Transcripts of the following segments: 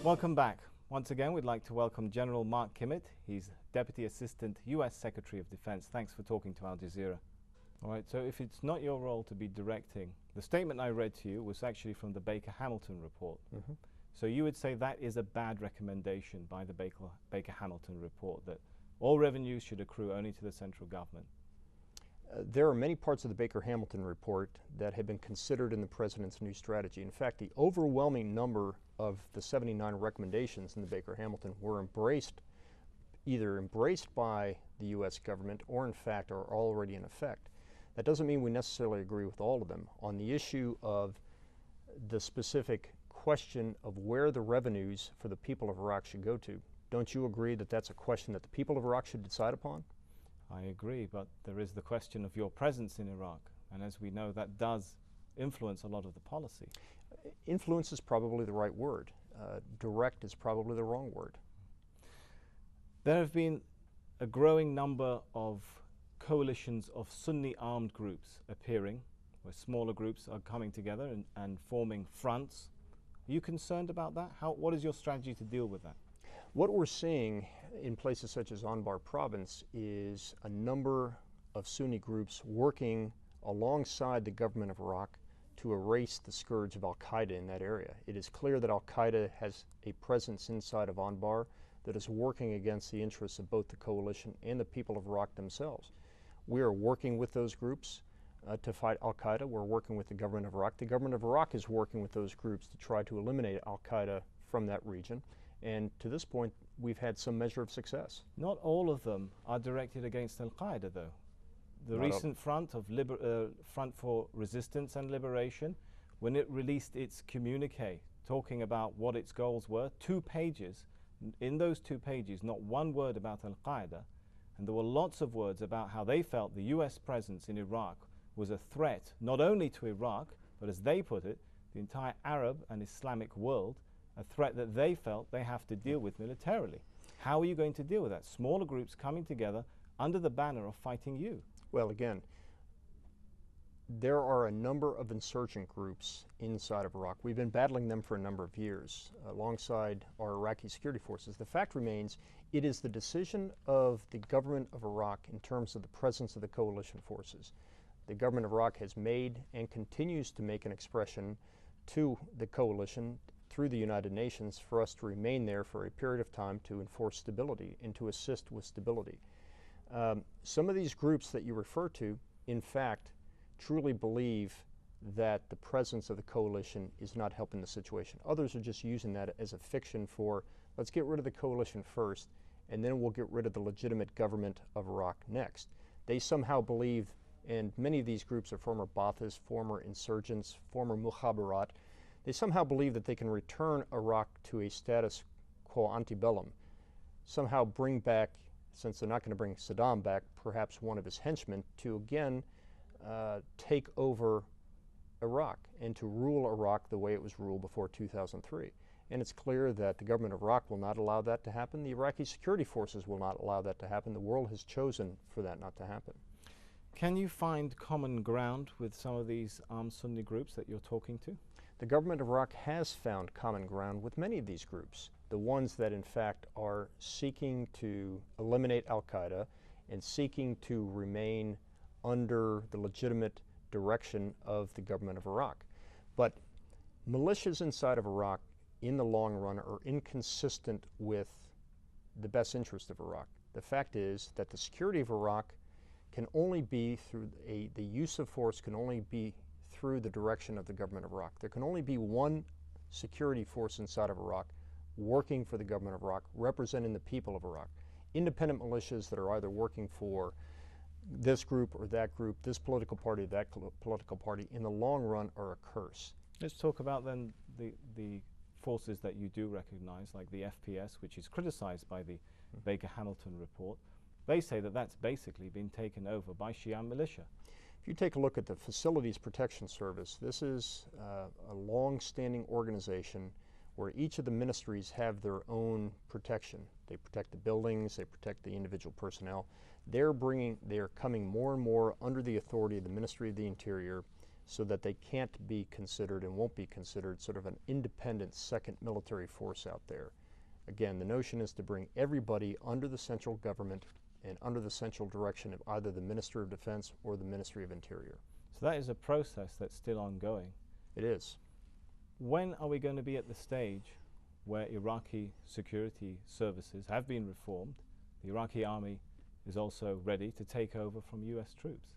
Welcome back. Once again, we'd like to welcome General Mark Kimmitt. He's Deputy Assistant U.S. Secretary of Defense. Thanks for talking to Al Jazeera. All right, so if it's not your role to be directing, the statement I read to you was actually from the Baker-Hamilton report. So you would say that is a bad recommendation by the Baker-Hamilton report, that all revenues should accrue only to the central government. There are many parts of the Baker-Hamilton report that have been considered in the President's new strategy. In fact, the overwhelming number of the 79 recommendations in the Baker-Hamilton were either embraced by the U.S. government or in fact are already in effect. That doesn't mean we necessarily agree with all of them. On the issue of the specific question of where the revenues for the people of Iraq should go to, don't you agree that that's a question that the people of Iraq should decide upon? I agree, but there is the question of your presence in Iraq, and as we know, that does influence a lot of the policy. Influence is probably the right word. Direct is probably the wrong word. There have been a growing number of coalitions of Sunni armed groups appearing, where smaller groups are coming together and forming fronts. Are you concerned about that? What is your strategy to deal with that? What we're seeing in places such as Anbar province is a number of Sunni groups working alongside the government of Iraq to erase the scourge of al-Qaeda in that area. It is clear that al-Qaeda has a presence inside of Anbar that is working against the interests of both the coalition and the people of Iraq themselves. We are working with those groups to fight al-Qaeda. We're working with the government of Iraq. The government of Iraq is working with those groups to try to eliminate al-Qaeda from that region. And to this point, we've had some measure of success. Not all of them are directed against al-Qaeda, though. The recent Front for Resistance and Liberation, when it released its communique talking about what its goals were, 2 pages, in those 2 pages, not one word about al-Qaeda, and there were lots of words about how they felt the U.S. presence in Iraq was a threat, not only to Iraq, but as they put it, the entire Arab and Islamic world, a threat that they felt they have to deal with militarily. How are you going to deal with that? Smaller groups coming together under the banner of fighting you. Well, again, there are a number of insurgent groups inside of Iraq. We've been battling them for a number of years alongside our Iraqi security forces. The fact remains, it is the decision of the government of Iraq in terms of the presence of the coalition forces. The government of Iraq has made and continues to make an expression to the coalition through the United Nations for us to remain there for a period of time to enforce stability and to assist with stability. Some of these groups that you refer to, in fact, truly believe that the presence of the coalition is not helping the situation. Others are just using that as a fiction for, let's get rid of the coalition first, and then we'll get rid of the legitimate government of Iraq next. They somehow believe, and many of these groups are former Ba'athis, former insurgents, former Mukhabarat, they somehow believe that they can return Iraq to a status quo antebellum, somehow bring back, since they're not going to bring Saddam back, perhaps one of his henchmen, to again take over Iraq and to rule Iraq the way it was ruled before 2003. And it's clear that the government of Iraq will not allow that to happen. The Iraqi security forces will not allow that to happen. The world has chosen for that not to happen. Can you find common ground with some of these armed Sunni groups that you're talking to? The government of Iraq has found common ground with many of these groups, the ones that in fact are seeking to eliminate al-Qaeda and seeking to remain under the legitimate direction of the government of Iraq. But militias inside of Iraq in the long run are inconsistent with the best interest of Iraq. The fact is that the security of Iraq can only be through the use of force can only be through the direction of the government of Iraq. There can only be one security force inside of Iraq working for the government of Iraq, representing the people of Iraq. Independent militias that are either working for this group or that group, this political party, that political party, in the long run are a curse. Let's talk about then the forces that you do recognize, like the FPS, which is criticized by the Baker-Hamilton report. They say that that's basically been taken over by Shia militia. If you take a look at the Facilities Protection Service, this is a long-standing organization where each of the ministries have their own protection. They protect the buildings, they protect the individual personnel. They're coming more and more under the authority of the Ministry of the Interior, so that they can't be considered and won't be considered sort of an independent second military force out there. Again, the notion is to bring everybody under the central government and under the central direction of either the Ministry of Defense or the Ministry of Interior. So that is a process that's still ongoing. It is. When are we going to be at the stage where Iraqi security services have been reformed? The Iraqi army is also ready to take over from U.S. troops.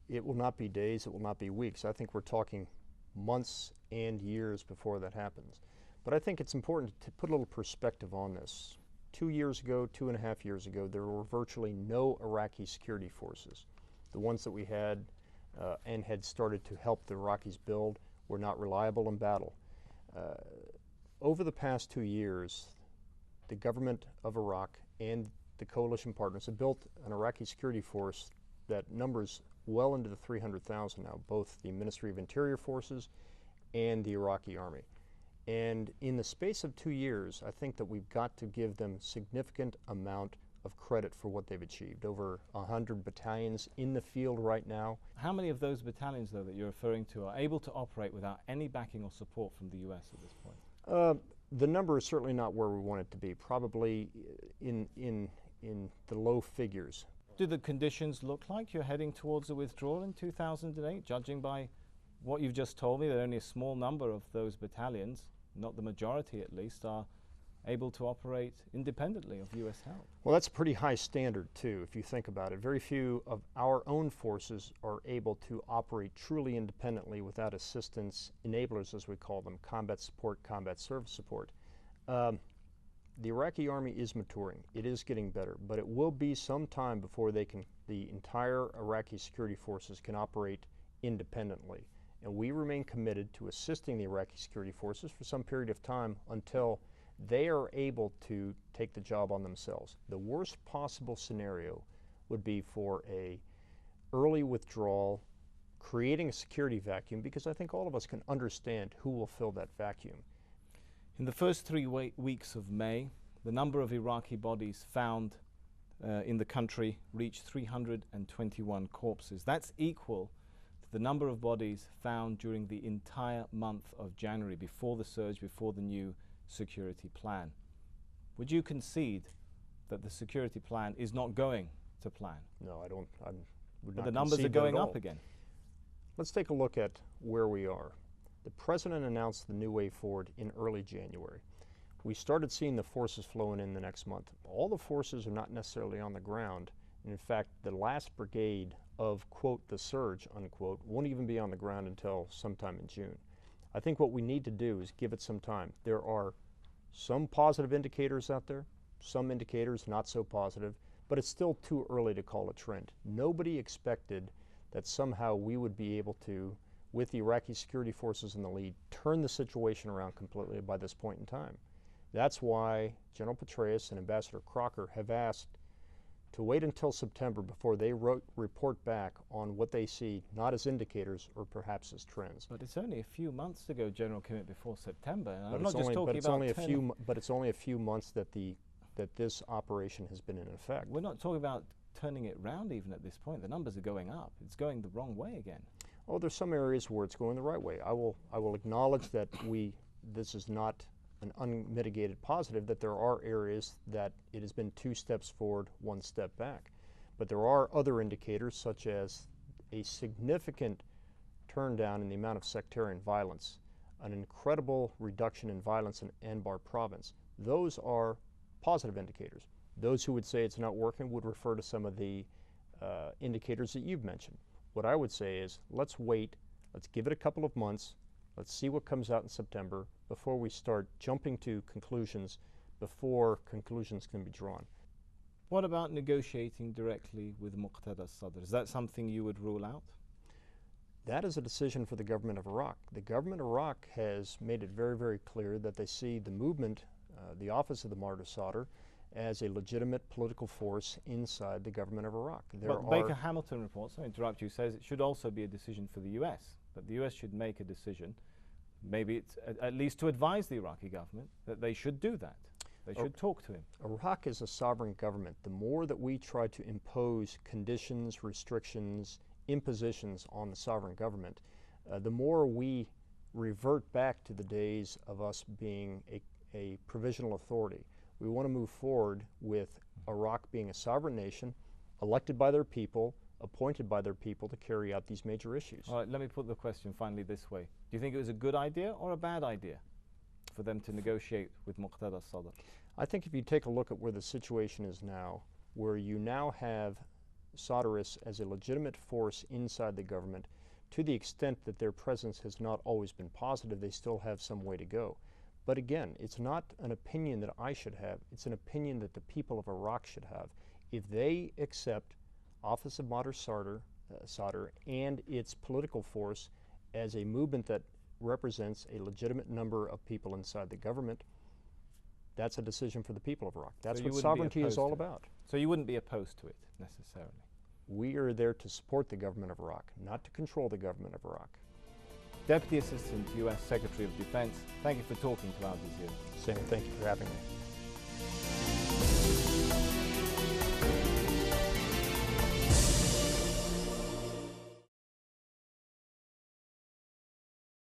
It will not be days, it will not be weeks. I think we're talking months and years before that happens. But I think it's important to put a little perspective on this. 2 years ago, 2.5 years ago, there were virtually no Iraqi security forces. The ones that we had and had started to help the Iraqis build were not reliable in battle. Over the past 2 years, the government of Iraq and the coalition partners have built an Iraqi security force that numbers well into the 300,000 now, both the Ministry of Interior Forces and the Iraqi Army. And in the space of 2 years, I think that we've got to give them significant amount of credit for what they've achieved. Over 100 battalions in the field right now. How many of those battalions, though, that you're referring to are able to operate without any backing or support from the U.S. at this point? The number is certainly not where we want it to be, probably in the low figures. Do the conditions look like you're heading towards a withdrawal in 2008, judging by what you've just told me, that only a small number of those battalions, not the majority at least, are able to operate independently of U.S. help? Well, that's a pretty high standard, too, if you think about it. Very few of our own forces are able to operate truly independently without assistance, enablers as we call them, combat support, combat service support. The Iraqi army is maturing. It is getting better, but it will be some time before the entire Iraqi security forces can operate independently. And we remain committed to assisting the Iraqi security forces for some period of time until they are able to take the job on themselves. The worst possible scenario would be for an early withdrawal, creating a security vacuum, because I think all of us can understand who will fill that vacuum. In the first 3 weeks of May, the number of Iraqi bodies found in the country reached 321 corpses. That's equal to the number of bodies found during the entire month of January, before the surge, before the new security plan. Would you concede that the security plan is not going to plan? No, I don't. I would not. But the numbers are going up again. Let's take a look at where we are. The President announced the new way forward in early January. We started seeing the forces flowing in the next month. All the forces are not necessarily on the ground. And in fact, the last brigade of, quote, the surge, unquote, won't even be on the ground until sometime in June. I think what we need to do is give it some time. There are some positive indicators out there, some indicators not so positive, but it's still too early to call a trend. Nobody expected that somehow we would be able to, with the Iraqi security forces in the lead, turn the situation around completely by this point in time. That's why General Petraeus and Ambassador Crocker have asked to wait until September before they report back on what they see, not as indicators or perhaps as trends. But it's only a few months to go, General Kimmitt, before September. And but I'm not just talking about but it's only a few months that this operation has been in effect. We're not talking about turning it round even at this point. The numbers are going up. It's going the wrong way again. Oh, there's some areas where it's going the right way. I will acknowledge that this is not an unmitigated positive, that there are areas that it has been 2 steps forward, 1 step back. But there are other indicators, such as a significant turn down in the amount of sectarian violence, an incredible reduction in violence in Anbar province. Those are positive indicators. Those who would say it's not working would refer to some of the indicators that you've mentioned. What I would say is, let's wait, let's give it a couple of months, let's see what comes out in September before we start jumping to conclusions, before conclusions can be drawn. What about negotiating directly with Muqtada Sadr? Is that something you would rule out? That is a decision for the government of Iraq. The government of Iraq has made it very, very clear that they see the movement, the office of the Martyr Sadr, as a legitimate political force inside the government of Iraq. But Baker Hamilton reports, I interrupt you, says it should also be a decision for the U.S., that the U.S. should make a decision, maybe it's at least to advise the Iraqi government that they should do that. They should talk to him. Iraq is a sovereign government. The more that we try to impose conditions, restrictions, impositions on the sovereign government, the more we revert back to the days of us being a provisional authority. We want to move forward with Iraq being a sovereign nation, elected by their people, appointed by their people to carry out these major issues. All right, let me put the question finally this way. Do you think it was a good idea or a bad idea for them to negotiate with Muqtada Sadr? I think if you take a look at where the situation is now, where you now have Sadrists as a legitimate force inside the government, to the extent that their presence has not always been positive, they still have some way to go. But again, it's not an opinion that I should have, it's an opinion that the people of Iraq should have. If they accept Office of Mahdar Sadr and its political force as a movement that represents a legitimate number of people inside the government, that's a decision for the people of Iraq. That's what sovereignty is all about. So you wouldn't be opposed to it, necessarily? We are there to support the government of Iraq, not to control the government of Iraq. Deputy Assistant U.S. Secretary of Defense, thank you for talking to Al Jazeera. Sami, thank you for having me.